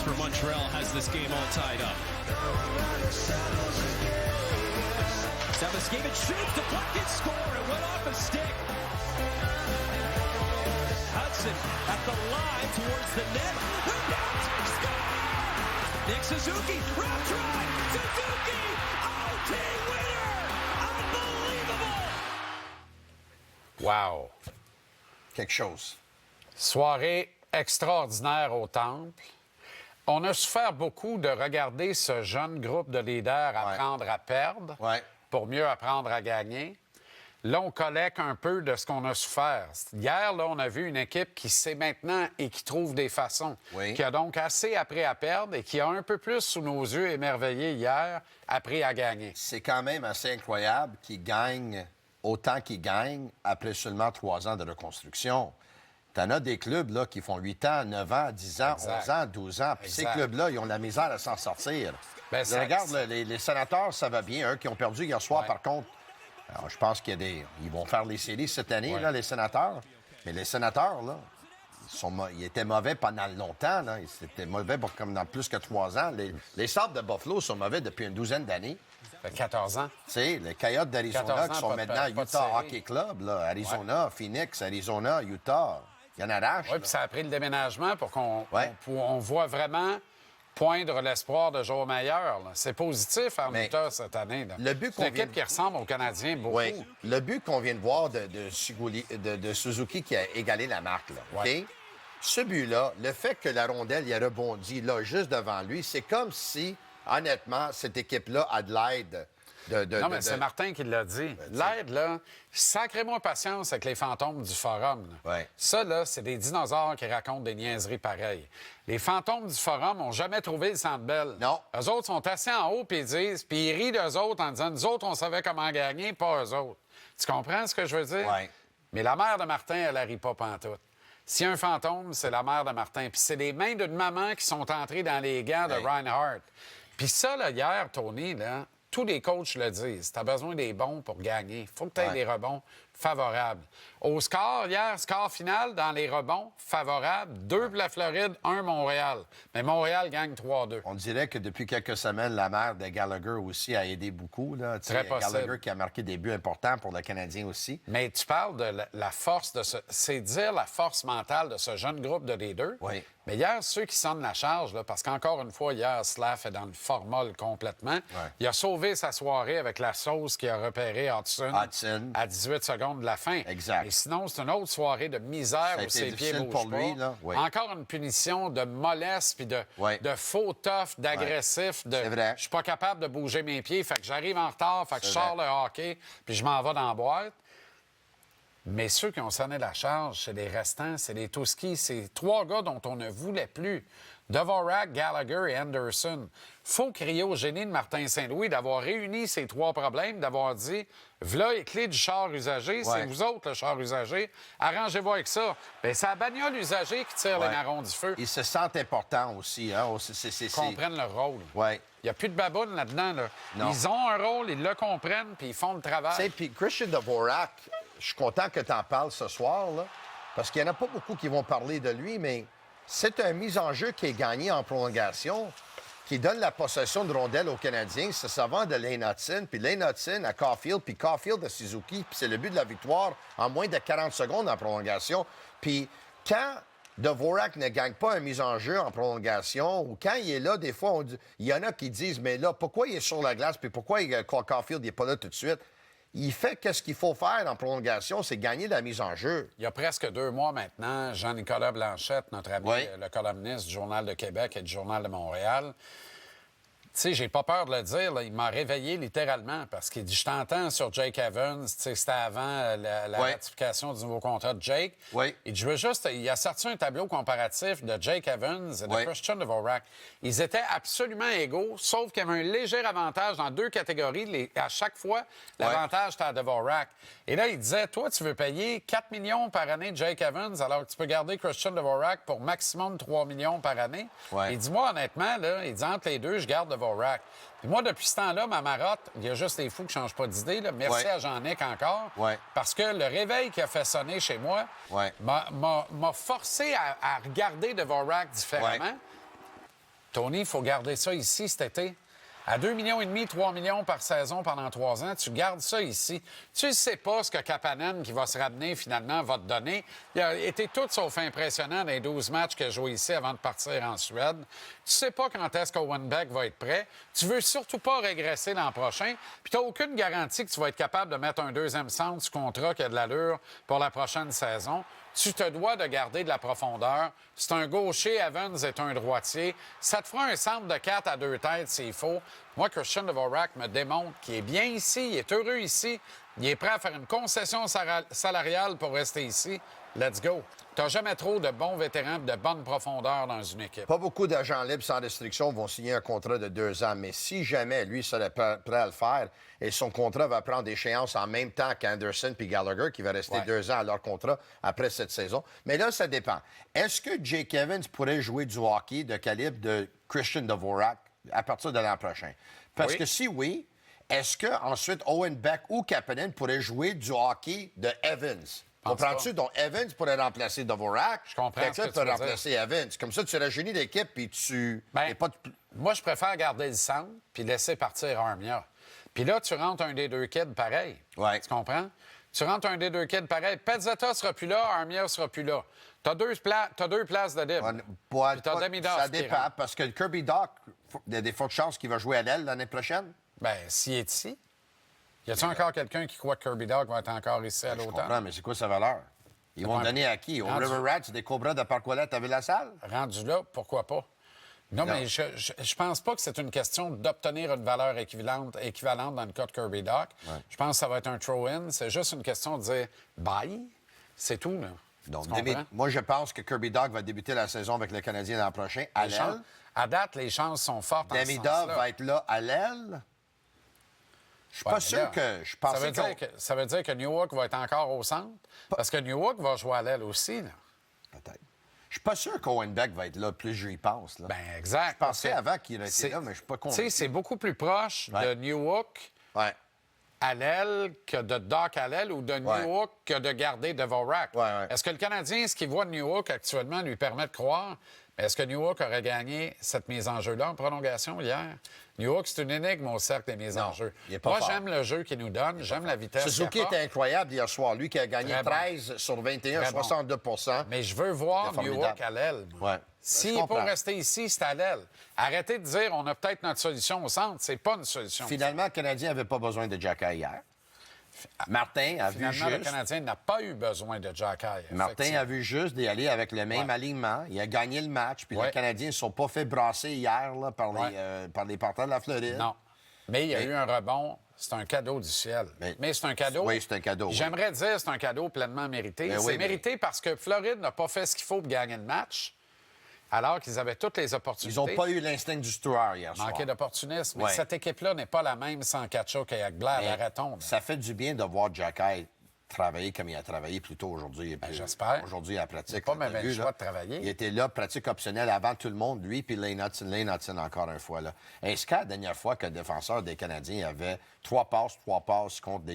for Montreal has this game all tied up. Sabaskevich shoots, deflected, score. It went off a stick. Hudson at the line towards the net. Score! Nick Suzuki, round try. Suzuki, OT winner! Unbelievable! Wow! Quelque chose. Soirée extraordinaire au Temple. On a souffert beaucoup de regarder ce jeune groupe de leaders apprendre à perdre pour mieux apprendre à gagner. Là, on collecte un peu de ce qu'on a souffert. Hier, là, on a vu une équipe qui sait maintenant et qui trouve des façons, qui a donc assez appris à perdre et qui a un peu plus, sous nos yeux émerveillés hier, appris à gagner. C'est quand même assez incroyable qu'ils gagnent autant qu'ils gagnent après seulement 3 ans de reconstruction. T'en as des clubs là, qui font 8 ans, 9 ans, 10 ans, 11 ans, 12 ans. Puis ces clubs-là, ils ont de la misère à s'en sortir. Regarde, les Sénateurs, ça va bien. Eux qui ont perdu hier soir, par contre, alors, je pense qu'ils vont faire les séries cette année, là, les Sénateurs. Mais les Sénateurs, là, ils étaient mauvais pendant longtemps. Là. Ils étaient mauvais comme dans plus que 3 ans. Les Sabres de Buffalo sont mauvais depuis une douzaine d'années. Ça fait 14 ans. Tu sais, les Coyotes d'Arizona qui sont maintenant Utah Hockey Club, là, Arizona, Phoenix, Arizona, Utah. Il y en arrache. Oui, puis ça a pris le déménagement pour qu'on on voit vraiment poindre l'espoir de jours meilleurs. C'est positif à Utah cette année. Là. C'est une équipe qui ressemble aux Canadiens beaucoup. Oui. Le but qu'on vient de voir de Suzuki qui a égalé la marque, là, OK? Ce but-là, le fait que la rondelle y a rebondi là, juste devant lui, c'est comme si, honnêtement, cette équipe-là a de l'aide. Non, mais c'est Martin qui l'a dit. L'aide, là, sacrez-moi patience avec les fantômes du forum. Ça, là, c'est des dinosaures qui racontent des niaiseries pareilles. Les fantômes du forum n'ont jamais trouvé le Centre Bell. Non. Eux autres sont assis en haut puis ils disent, puis ils rient d'eux autres en disant, nous autres, on savait comment gagner, pas eux autres. Tu comprends ce que je veux dire? Oui. Mais la mère de Martin, elle rit pas pantoute. S'il y a un fantôme, c'est la mère de Martin. Puis c'est les mains d'une maman qui sont entrées dans les gants de Reinhardt. Puis ça, là, hier, Tony, là, tous les coachs le disent. Tu as besoin des bons pour gagner. Il faut que tu aies des rebonds favorables. Au score, hier, score final dans les rebonds favorables, 2 pour la Floride, 1 Montréal. Mais Montréal gagne 3-2. On dirait que depuis quelques semaines, la mère de Gallagher aussi a aidé beaucoup. Là. Très possible. Gallagher qui a marqué des buts importants pour le Canadien aussi. Mais tu parles de la force de ce... C'est dire la force mentale de ce jeune groupe de leaders. Oui. Mais hier, ceux qui sonnent la charge, là, parce qu'encore une fois, hier, Slav est dans le formol complètement. Il a sauvé sa soirée avec la sauce qu'il a repérée Hudson à 18 secondes de la fin. Exact. Et sinon, c'est une autre soirée de misère où ses pieds bougent pour lui, pas. là. Oui. Encore une punition de mollesse puis de faux tough, d'agressif. C'est vrai. Je suis pas capable de bouger mes pieds, fait que j'arrive en retard, fait que je sors le hockey, puis je m'en vais dans la boîte. Mais ceux qui ont sonné la charge, c'est les restants, c'est les Tuski, c'est 3 gars dont on ne voulait plus. Dvorak, Gallagher et Anderson. Faut crier au génie de Martin Saint-Louis d'avoir réuni ces 3 problèmes, d'avoir dit « V'là les clés du char usagé, c'est vous autres le char usagé, arrangez-vous avec ça. » Bien, c'est la bagnole usagée qui tire les marrons du feu. Ils se sentent importants aussi. Hein? Ils comprennent leur rôle. Oui. Il n'y a plus de baboune là-dedans. Là. Ils ont un rôle, ils le comprennent, puis ils font le travail. Puis Christian Dvorak, je suis content que tu en parles ce soir, là, parce qu'il n'y en a pas beaucoup qui vont parler de lui, mais c'est un mise en jeu qui est gagné en prolongation, qui donne la possession de rondelles aux Canadiens. Ça va de Lane Hudson, puis Lane Hudson à Caulfield, puis Caulfield à Suzuki, puis c'est le but de la victoire en moins de 40 secondes en prolongation. Puis quand Dvorak ne gagne pas un mise en jeu en prolongation, ou quand il est là, des fois, il y en a qui disent « Mais là, pourquoi il est sur la glace, puis pourquoi Caulfield n'est pas là tout de suite? » Il fait qu'est-ce qu'il faut faire en prolongation, c'est gagner la mise en jeu. Il y a presque 2 mois maintenant, Jean-Nicolas Blanchette, notre ami, le columniste du Journal de Québec et du Journal de Montréal, tu sais, j'ai pas peur de le dire, là, il m'a réveillé littéralement parce qu'il dit « Je t'entends sur Jake Evans. » Tu sais, c'était avant la ratification du nouveau contrat de Jake. Il dit « Je veux juste... » Il a sorti un tableau comparatif de Jake Evans et de Christian Dvorak. Ils étaient absolument égaux, sauf qu'il y avait un léger avantage dans 2 catégories. À chaque fois, l'avantage était à Dvorak. Et là, il disait « Toi, tu veux payer 4 millions par année de Jake Evans alors que tu peux garder Christian Dvorak pour maximum 3 millions par année. » Il dit « Moi, honnêtement, là, il dit entre les deux, je garde Dvorak. » Puis moi, depuis ce temps-là, ma marotte, il y a juste les fous qui ne changent pas d'idée. Là. Merci à Jean-Nic encore. Parce que le réveil qui a fait sonner chez moi m'a forcé à regarder Dvorak différemment. Tony, il faut garder ça ici cet été. À 2,5 millions, 3 millions par saison pendant 3 ans, tu gardes ça ici. Tu ne sais pas ce que Kapanen, qui va se ramener finalement, va te donner. Il a été tout sauf impressionnant dans les 12 matchs qu'il a joué ici avant de partir en Suède. Tu sais pas quand est-ce qu'Owen Beck va être prêt. Tu veux surtout pas régresser l'an prochain. Puis tu n'as aucune garantie que tu vas être capable de mettre un deuxième centre sous contrat qui a de l'allure pour la prochaine saison. Tu te dois de garder de la profondeur. C'est un gaucher, Evans est un droitier. Ça te fera un centre de 4 à 2 têtes s'il faut. Moi, Christian Dvorak me démontre qu'il est bien ici, il est heureux ici, il est prêt à faire une concession salariale pour rester ici. Let's go. Tu n'as jamais trop de bons vétérans de bonne profondeur dans une équipe. Pas beaucoup d'agents libres sans restriction vont signer un contrat de 2 ans, mais si jamais lui serait prêt à le faire et son contrat va prendre échéance en même temps qu'Anderson puis Gallagher, qui va rester 2 ans à leur contrat après cette saison. Mais là, ça dépend. Est-ce que Jake Evans pourrait jouer du hockey de calibre de Christian Dvorak à partir de l'an prochain? Parce que si oui, est-ce que ensuite Owen Beck ou Kapanen pourraient jouer du hockey de Evans? Comprends-tu? Donc, Evans pourrait remplacer Dvorak. Je comprends. Quelqu'un peut remplacer Evans. Comme ça, tu rajeunis l'équipe puis tu. Moi, je préfère garder le centre puis laisser partir Armia. Puis là, tu rentres un des deux kids pareil. Ouais. Tu comprends? Tu rentres un des deux kids pareil. Pezzetta sera plus là, Armia sera plus là. Tu as 2 places de libre. Puis t'as Demidov ça qui dépend, rentre. parce que le Kirby Doc, il y a des fortes chances qu'il va jouer à l'aile l'année prochaine. Bien, s'il est ici, y a-t-il encore quelqu'un qui croit que Kirby Dog va être encore ici à Je l'automne? comprends, mais c'est quoi sa valeur? Ils vont donner à qui? Au River Rats, des Cobras de Parc-Ouellette à Ville-la-Salle? Rendu là, pourquoi pas? Non, mais je pense pas que c'est une question d'obtenir une valeur équivalente dans le cas de Kirby Doc. Ouais. Je pense que ça va être un throw-in. C'est juste une question de dire bye. C'est tout, là. Donc, Tu comprends? moi, je pense que Kirby Doc va débuter la saison avec le Canadien l'an prochain à l'aile. À date, les chances sont fortes en ce Demidov sens-là. va être là à l'aile. Je suis pas sûr que... Je pensais ça veut dire que Newhook va être encore au centre? Parce que Newhook va jouer à l'aile aussi, là. Peut-être. Je suis pas sûr qu'Owen Beck va être là, plus j'y pense. Là. Ben exact. Je pensais avant qu'il était là, mais je suis pas Tu sais, convaincu. c'est beaucoup plus proche de Newhook Ouais. à l'aile que de Doc à l'aile ou de Newhook que de garder Dvorak. Ouais. Est-ce que le Canadien, ce qu'il voit de Newhook actuellement, lui permet de croire? Est-ce que Newhook aurait gagné cette mise en jeu-là en prolongation hier? Newhook, c'est une énigme au cercle des mises en jeu. il est pas Moi, fort. j'aime le jeu qu'il nous donne, j'aime la vitesse. Suzuki qu'il apporte. était incroyable hier soir. Lui qui a gagné Très bon. 13 sur 21, Très bon. 62 Mais je veux voir C'était formidable. Newhook à l'aile. moi. Ouais. S'il Je est pour comprends. rester ici, c'est à l'aile. Arrêtez de dire on a peut-être notre solution au centre. C'est pas une solution. Finalement, le Canadien n'avait pas besoin de Jack hier. Martin a vu Finalement, le juste. Canadien n'a pas eu besoin de Jack High. Martin a vu juste d'y aller avec le même alignement. Il a gagné le match. Puis les Canadiens ne se sont pas fait brasser hier là, par les partants de la Floride. Non. Mais il y a eu un rebond. C'est un cadeau du ciel. Mais c'est un cadeau. Oui, c'est un cadeau. J'aimerais dire que c'est un cadeau pleinement mérité. Mais C'est oui, mérité parce que Floride n'a pas fait ce qu'il faut pour gagner le match, alors qu'ils avaient toutes les opportunités. Ils n'ont pas eu l'instinct du Stewart hier soir. Manqué d'opportunisme. Mais Ouais. cette équipe-là n'est pas la même sans Kachuk et Ekblad. Mais Arrêtons. là. ça fait du bien de voir Jack High travailler comme il a travaillé plus tôt aujourd'hui. j'espère. Aujourd'hui, à la pratique. Il n'a pas là, même t'as le vu, choix là. de travailler. Il était là, pratique optionnelle avant tout le monde, lui, puis Lane Hudson encore une fois. Là. Est-ce qu'à la dernière fois que le défenseur des Canadiens avait 3 passes contre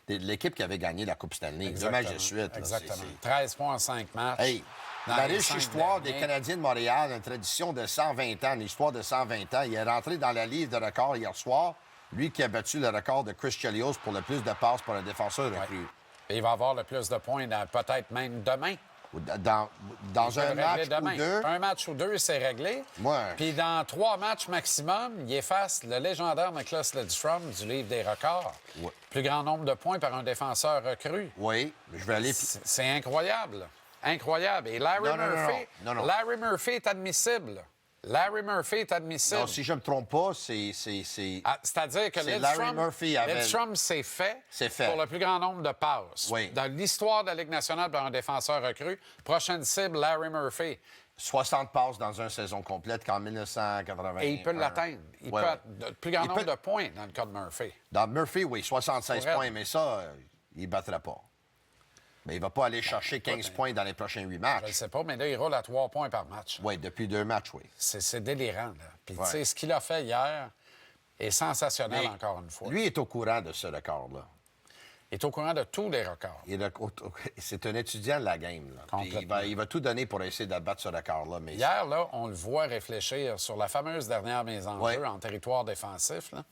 l'équipe qui avait gagné la Coupe Stanley? 2 matchs de suite. Là, Exactement. 13 points en 5 matchs. Hey, Dans la les riche 5 histoire derniers. des Canadiens de Montréal, une tradition de 120 ans, une histoire de 120 ans. Il est rentré dans la livre de record hier soir, lui qui a battu le record de Chris Chelios pour le plus de passes pour un défenseur recru. Et il va avoir le plus de points peut-être même demain. Dans Il un peut match régler demain. ou deux, Un match ou deux, c'est réglé. Ouais. Puis dans 3 matchs maximum, il efface le légendaire Nicholas Lidstrom du livre des records. Ouais. Plus grand nombre de points par un défenseur recru. oui, je vais aller... C'est incroyable. Incroyable. Et Larry Murphy, non. Larry Murphy est admissible. Larry Murphy est admissible. Non, si je ne me trompe pas, c'est... C'est-à-dire que c'est Larry Murphy avait- Lidstrom, c'est fait, C'est fait. pour le plus grand nombre de passes. Oui. Dans l'histoire de la Ligue nationale par un défenseur recru, prochaine cible, Larry Murphy. 60 passes dans une saison complète qu'en 1980. Et il peut l'atteindre. Il Ouais, peut ouais. le plus grand Il nombre peut- de points dans le cas de Murphy. Dans Murphy, oui, 76 Pour elle. points, mais ça, il ne battra pas. Mais il ne va pas aller chercher 15 points dans les prochains 8 Je ne matchs. sais pas, mais là, il roule à 3 points par match. Oui, depuis 2 matchs, oui. C'est délirant. Là. Puis, Ouais. tu sais, ce qu'il a fait hier est sensationnel, Mais encore une fois. Lui est au courant de ce record-là. est au courant de tous les records. C'est un étudiant de la game. Là. Puis il va tout donner pour essayer de battre ce record-là. Mais hier, là, on le voit réfléchir sur la fameuse dernière mise en jeu en territoire défensif. Là.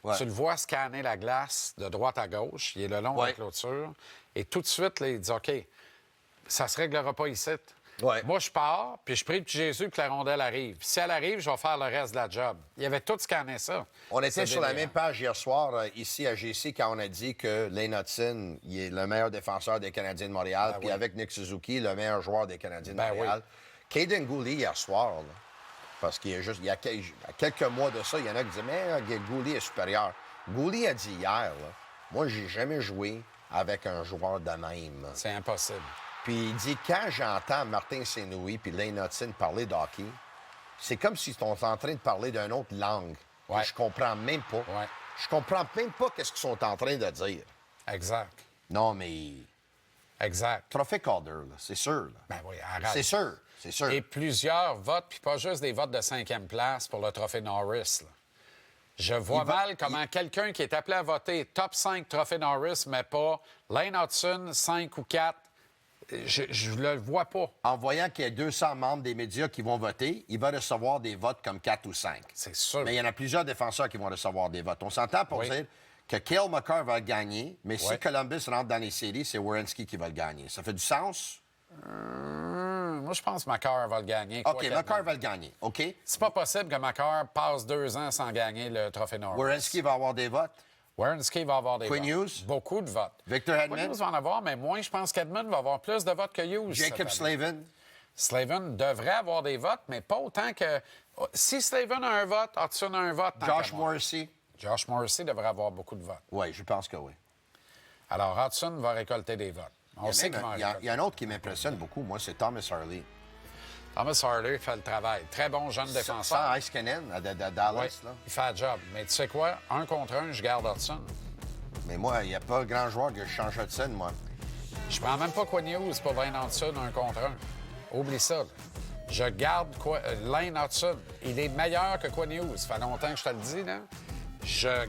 Ouais. Tu le vois scanner la glace de droite à gauche. Il est le long de la clôture. Et tout de suite, là, il dit OK, ça ne se réglera pas ici. Ouais. Moi, je pars, puis je prie de Jésus que la rondelle arrive. Puis si elle arrive, je vais faire le reste de la job. Il avait tout scanné ça. On était sur la même page hier soir, ici à GC, quand on a dit que Lane Hudson, il est le meilleur défenseur des Canadiens de Montréal, puis avec Nick Suzuki, le meilleur joueur des Canadiens de Montréal. Caden Gooley, hier soir, là, parce qu'il y a quelques mois de ça, il y en a qui disaient « Mais Gooley est supérieur. » Gooley a dit hier, là, « Moi, j'ai jamais joué avec un joueur de même. » C'est impossible. Puis il dit, quand j'entends Martin Saint-Louis puis Lane Hudson parler d'hockey, c'est comme s'ils sont en train de parler d'une autre langue. Que je comprends même pas. Ouais. Je comprends même pas qu'est-ce qu'ils sont en train de dire. Exact. Non, mais... Exact. Trophée Calder, là, c'est sûr. Là. Ben oui, arrête. C'est sûr, c'est sûr. Et plusieurs votes, puis pas juste des votes de 5e place pour le trophée Norris. Là. Je vois mal comment quelqu'un qui est appelé à voter top 5 trophée Norris, mais pas Lane Hudson, 5 ou 4, je le vois pas. En voyant qu'il y a 200 membres des médias qui vont voter, il va recevoir des votes comme 4 ou 5. C'est sûr. Mais il y en a plusieurs défenseurs qui vont recevoir des votes. On s'entend pour dire que Cale Makar va le gagner, mais si Columbus rentre dans les séries, c'est Werenski qui va le gagner. Ça fait du sens? Moi, je pense que Makar va le gagner. OK, Makar va le gagner. OK? C'est pas possible que Makar passe 2 ans sans gagner le trophée Norris. Werenski va avoir des votes. Werenski va avoir des Quinn votes. Hughes? Beaucoup de votes. Victor Hedman? Quinn Hughes va en avoir, mais moins, je pense qu'Edmund va avoir plus de votes que Hughes. Jacob Slavin? Slavin devrait avoir des votes, mais pas autant que... Si Slavin a un vote, Hudson a un vote. Josh Morrissey? Josh Morrissey devrait avoir beaucoup de votes. Oui, je pense que oui. Alors, Hudson va récolter des votes. On sait qu'il va en récolter. Il y a un autre qui m'impressionne beaucoup, moi, c'est Thomas Harley. Thomas Harley fait le travail. Très bon jeune défenseur. Sans Heiskanen à Dallas. Là. Il fait le job. Mais tu sais quoi? 1 contre 1, je garde Hudson. Mais moi, il n'y a pas grand joueur que je change Hudson, moi. Je prends même pas Quinn Hughes pour Lane Hudson 1 contre 1. Oublie ça. Là. Je garde Lane Hudson. Il est meilleur que Quinn Hughes. Ça fait longtemps que je te le dis. Là. Je